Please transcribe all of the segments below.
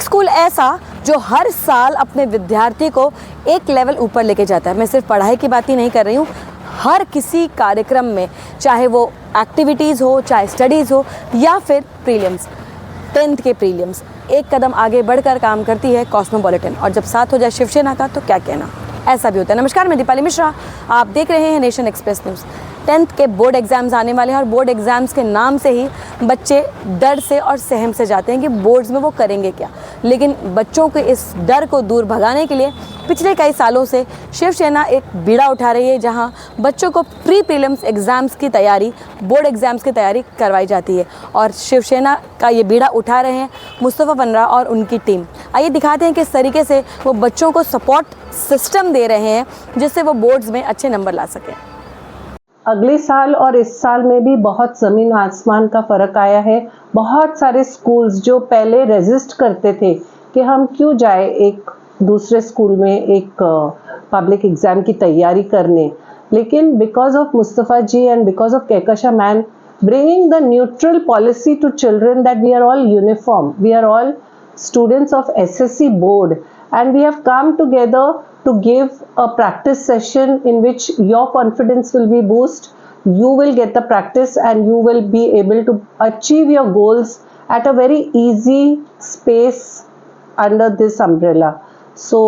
School ऐसा जो हर साल अपने विद्यार्थी को एक लेवल ऊपर लेके जाता है। मैं सिर्फ पढ़ाई की बात ही नहीं कर रही हूँ, हर किसी कार्यक्रम में, चाहे वो एक्टिविटीज़ हो, चाहे स्टडीज़ हो या फिर प्रीलिम्स, 10th के प्रीलिम्स, एक कदम आगे बढ़कर काम करती है कॉस्मोपॉलिटन। और जब साथ हो जाए शिवसेना का तो क्या कहना, ऐसा भी होता है। नमस्कार, मैं दीपाली मिश्रा, आप देख रहे हैं नेशन एक्सप्रेस न्यूज़। 10th के बोर्ड एग्ज़ाम्स आने वाले हैं और बोर्ड एग्ज़ाम्स के नाम से ही बच्चे डर से और सहम से जाते हैं कि बोर्ड्स में वो करेंगे क्या। लेकिन बच्चों के इस डर को दूर भगाने के लिए पिछले कई सालों से शिवसेना एक बीड़ा उठा रही है, जहां बच्चों को प्री प्रीलिम्स एग्ज़ाम्स की तैयारी, बोर्ड एग्ज़ाम्स की तैयारी करवाई जाती है। और शिवसेना का ये बीड़ा उठा रहे हैं मुस्तफ़ा वनरा और उनकी टीम। आइए दिखाते हैं किस तरीके से वो बच्चों को सपोर्ट सिस्टम दे रहे हैं जिससे वो बोर्ड्स में अच्छे नंबर ला सकें। अगले साल और इस साल में भी बहुत ज़मीन आसमान का फ़र्क आया है। बहुत सारे स्कूल्स जो पहले रेजिस्ट करते थे कि हम क्यों जाए एक दूसरे स्कूल में एक पब्लिक एग्ज़ाम की तैयारी करने, लेकिन because of Mustafa ji and because of Kahkashan ma'am bringing the neutral policy to children that we are all uniform, we are all students of SSC board, and we have come together to give a practice session in which your confidence will be boost, you will get the practice and you will be able to achieve your goals at a very easy space under this umbrella. So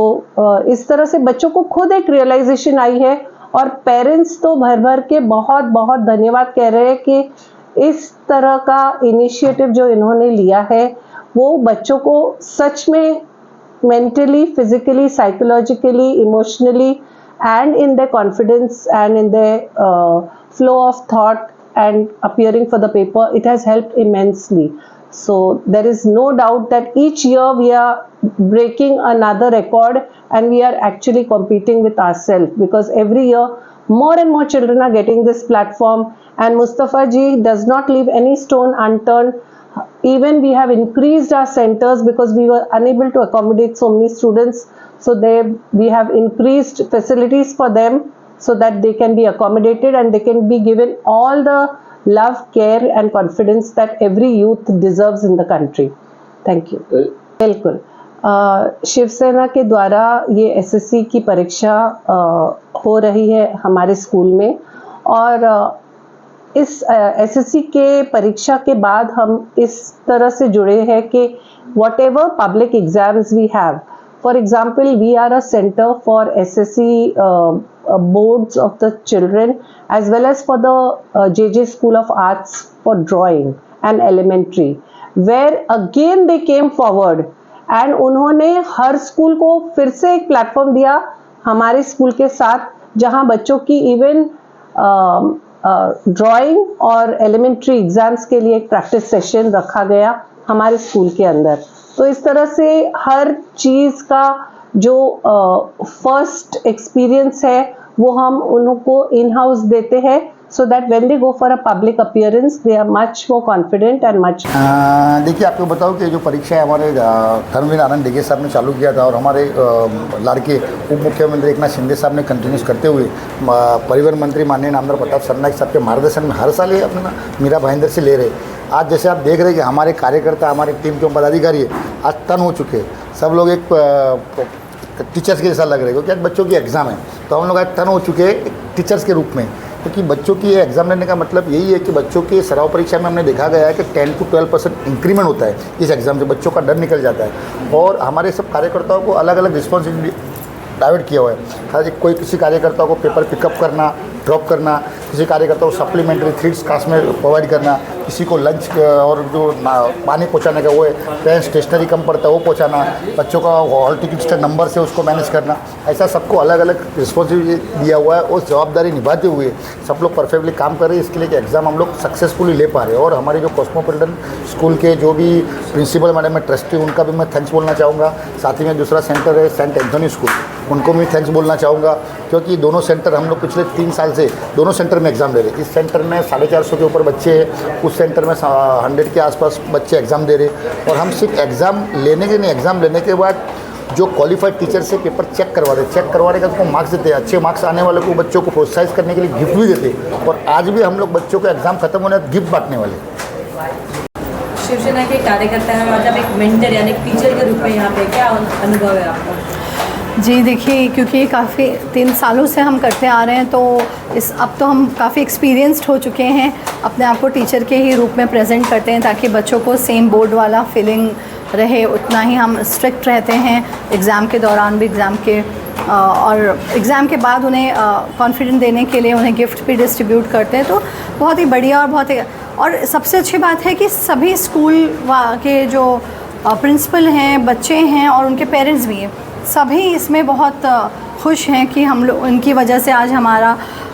इस तरह से बच्चों को खुद एक realization आई है और parents तो भर भर के बहुत बहुत धन्यवाद कह रहे हैं कि इस तरह का इनिशिएटिव जो इन्होंने लिया है वो बच्चों को सच में mentally, physically, psychologically, emotionally and in their confidence and in their flow of thought and appearing for the paper, it has helped immensely. So there is no doubt that each year we are breaking another record and we are actually competing with ourselves, because every year more and more children are getting this platform and Mustafa ji does not leave any stone unturned. Even we have increased our centers because we were unable to accommodate so many students, so we have increased facilities for them so that they can be accommodated and they can be given all the love, care and confidence that every youth deserves in the country. Thank you. बिल्कुल, शिवसेना के द्वारा ये SSC की परीक्षा हो रही है हमारे स्कूल में, और इस एसएससी के परीक्षा के बाद हम इस तरह से जुड़े हैं कि whatever public exams we have, for example we are a center for SSC boards of the children as well as for the JJ School of Arts for drawing and elementary, where again they came forward and उन्होंने हर school को फिर से एक platform दिया हमारे school के साथ, जहां बच्चों की इवन ड्राइंग और एलिमेंट्री एग्जाम्स के लिए एक प्रैक्टिस सेशन रखा गया हमारे स्कूल के अंदर। तो इस तरह से हर चीज़ का जो फर्स्ट एक्सपीरियंस है वो हम उनको इन हाउस देते हैं, so that when they go for a public appearance they are much more confident and much। देखिए, आपको बताओ कि जो परीक्षा है हमारे धर्मवीर आनंद डिगे साहब ने चालू किया था और हमारे लाड़के उप मुख्यमंत्री एकनाथ शिंदे साहब ने कंटिन्यूस करते हुए परिवहन मंत्री माननीय नामदार प्रताप सरनाईक साहब के मार्गदर्शन में हर साल ये अपना मीरा भाईंदर से ले रहे। आज जैसे आप देख रहे हैं कि हमारे कार्यकर्ता, हमारी टीम के पदाधिकारी आज टर्न हो चुके हैं, सब लोग एक टीचर्स के जैसा लग रहे हैं, क्योंकि आज बच्चों की एग्ज़ाम है तो हम लोग आज टर्न हो चुके हैं टीचर्स के रूप में। क्योंकि बच्चों की एग्ज़ाम लेने का मतलब यही है कि बच्चों के सराव परीक्षा में हमने देखा गया है कि 10 to 12% इंक्रीमेंट होता है इस एग्ज़ाम से, बच्चों का डर निकल जाता है। और हमारे सब कार्यकर्ताओं को अलग अलग रिस्पॉन्सिबिलिटी डाइवर्ट किया हुआ है। हर कोई किसी कार्यकर्ता को पेपर पिकअप करना, ड्रॉप करना, किसी कार्यकर्ता को सप्लीमेंट्री 3 क्लास में प्रोवाइड करना, किसी को लंच और जो पानी पहुंचाने का वो है, पेन स्टेशनरी कम पड़ता है वो पहुंचाना, बच्चों का हॉल टिकट नंबर से उसको मैनेज करना, ऐसा सबको अलग अलग रिस्पॉन्सिबिलिटी दिया हुआ है। उस जवाबदारी निभाते हुए सब लोग परफेक्टली काम कर रहे हैं, इसके लिए कि एग्ज़ाम हम लोग सक्सेसफुली ले पा रहे हैं। और हमारे जो कॉस्मोपॉलिटन स्कूल के जो भी प्रिंसिपल मैडम है, ट्रस्टी, उनका भी मैं थैंक्स बोलना चाहूँगा। साथ ही में दूसरा सेंटर है सेंट एंथोनी स्कूल, उनको भी थैंक्स बोलना चाहूँगा, क्योंकि दोनों सेंटर हम लोग पिछले 3 साल से दोनों सेंटर में एग्ज़ाम दे रहे हैं। इस सेंटर में 450 के ऊपर बच्चे हैं, उस सेंटर में 100 के आसपास बच्चे एग्ज़ाम दे रहे हैं। और हम सिर्फ एग्ज़ाम लेने के नहीं, एग्ज़ाम लेने के बाद जो क्वालिफाइड टीचर से पेपर चेक करवाते, चेक करवाने का उनको मार्क्स देते हैं। अच्छे मार्क्स आने वाले को बच्चों को प्रोत्साहित करने के लिए गिफ्ट भी देते हैं। और आज भी हम लोग बच्चों को एग्ज़ाम खत्म होने गिफ्ट बांटने वाले। शिवसेना के कार्यकर्ता हैं और जब एक मेंटर यानी एक टीचर के रूप में यहाँ पे क्या अनुभव है आपका? जी देखिए, क्योंकि काफ़ी 3 सालों से हम करते आ रहे हैं तो अब तो हम काफ़ी एक्सपीरियंस्ड हो चुके हैं। अपने आप को टीचर के ही रूप में प्रेजेंट करते हैं ताकि बच्चों को सेम बोर्ड वाला फीलिंग रहे। उतना ही हम स्ट्रिक्ट रहते हैं एग्ज़ाम के दौरान भी, और एग्ज़ाम के बाद उन्हें कॉन्फिडेंस देने के लिए उन्हें गिफ्ट भी डिस्ट्रीब्यूट करते हैं। तो बहुत ही बढ़िया और सबसे अच्छी बात है कि सभी स्कूल के जो प्रिंसिपल हैं, बच्चे हैं और उनके पेरेंट्स भी हैं, सभी इसमें बहुत खुश हैं कि हम लोग उनकी वजह से आज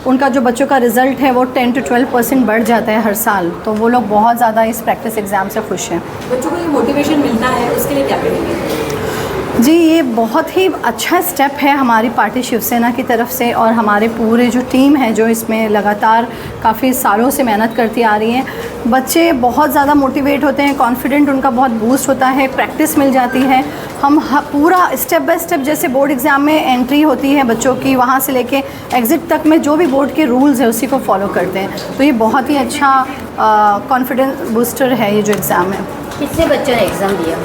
उनका जो बच्चों का रिज़ल्ट है वो 10 to 12% बढ़ जाता है हर साल। तो वो लोग बहुत ज़्यादा इस प्रैक्टिस एग्ज़ाम से खुश हैं। बच्चों को ये मोटिवेशन मिलता है, उसके लिए क्या करेंगे? जी, ये बहुत ही अच्छा स्टेप है हमारी पार्टी शिवसेना की तरफ से और हमारे पूरे जो टीम है जो इसमें लगातार काफ़ी सालों से मेहनत करती आ रही है। बच्चे बहुत ज़्यादा मोटिवेट होते हैं, कॉन्फिडेंट उनका बहुत बूस्ट होता है, प्रैक्टिस मिल जाती है। हम पूरा स्टेप बाय स्टेप, जैसे बोर्ड एग्ज़ाम में एंट्री होती है बच्चों की, वहाँ से लेके एग्ज़िट तक में जो भी बोर्ड के रूल्स है उसी को फॉलो करते हैं। तो ये बहुत ही अच्छा कॉन्फिडेंस बूस्टर है ये जो एग्ज़ाम है। कितने बच्चों ने एग्ज़ाम दिया?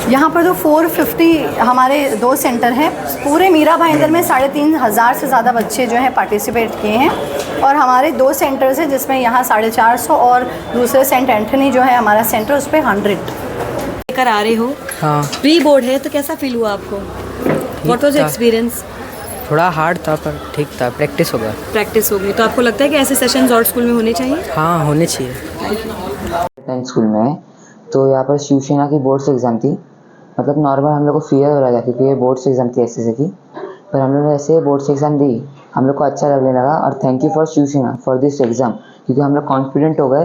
यहाँ पर तो 450 हमारे 2 सेंटर हैं। पूरे मीरा भाईंदर में 3,500 से ज़्यादा बच्चे जो हैं पार्टिसिपेट किए हैं और हमारे 2 सेंटर्स हैं जिसमें यहाँ 450 और दूसरे सेंट एंथनी जो है हमारा सेंटर, उस पर 100 लेकर आ रहे हो। हाँ, प्री बोर्ड है तो कैसा फील हुआ आपको? व्हाट वाज था। एक्सपीरियंस? थोड़ा हार्ड था पर ठीक था, प्रैक्टिस हो गया। प्रैक्टिस हो गई तो आपको लगता है कि ऐसे सेशंस और स्कूल में होने चाहिए? हाँ, होने चाहिए। 10th स्कूल में है तो यहाँ पर शिवसेना की बोर्ड्स एग्ज़ाम थी। मतलब नॉर्मल हम लोग को फियर हो रहा था क्योंकि ये बोर्ड्स एग्ज़ाम थी एसएससी की, पर हम लोग ने ऐसे बोर्ड्स एग्ज़ाम दी, हम लोग को अच्छा लगने लगा। और thank you for Shiv Sena for this exam, क्योंकि हम लोग कॉन्फिडेंट हो गए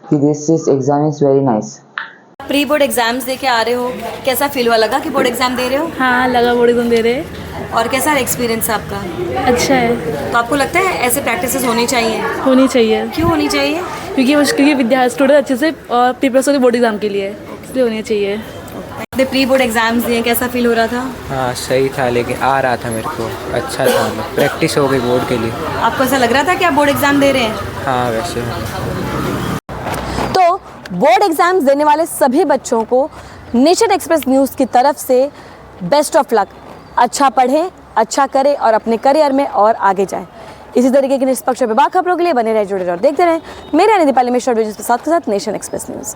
कि this exam is very nice. Pre board exams दे के आ रहे हो, कैसा फील हुआ? लगा कि बोर्ड एग्जाम दे रहे हो? हाँ लगा, बोर्ड एग्जाम दे रहे हैं। और कैसा एक्सपीरियंस है आपका? अच्छा है। तो आपको लगता है ऐसे प्रैक्टिसेस होनी चाहिए? होनी चाहिए क्यों होनी चाहिए? क्योंकि विद्यार्थी स्टूडेंट अच्छे से प्रिपेयर होते बोर्ड एग्जाम के लिए, इसलिए होनी चाहिए। आपने प्री बोर्ड एग्जाम्स दिए, कैसा फील हो रहा था? हाँ सही था, लेकिन आ रहा था मेरे को, अच्छा था, प्रैक्टिस हो गई बोर्ड के लिए। आपको ऐसा लग रहा था कि आप बोर्ड एग्जाम दे रहे हैं? हाँ वैसे। तो बोर्ड एग्जाम्स देने वाले सभी बच्चों को नेशन एक्सप्रेस न्यूज़ की तरफ से बेस्ट ऑफ लक। अच्छा पढ़ें, अच्छा करें और अपने करियर में और आगे जाएं। इसी तरीके की निष्पक्ष और बेबाक खबरों के लिए बने रहे, जुड़े रहे और देखते रहें मेरे यानी दीपाली मिश्रा के साथ नेशन एक्सप्रेस न्यूज़।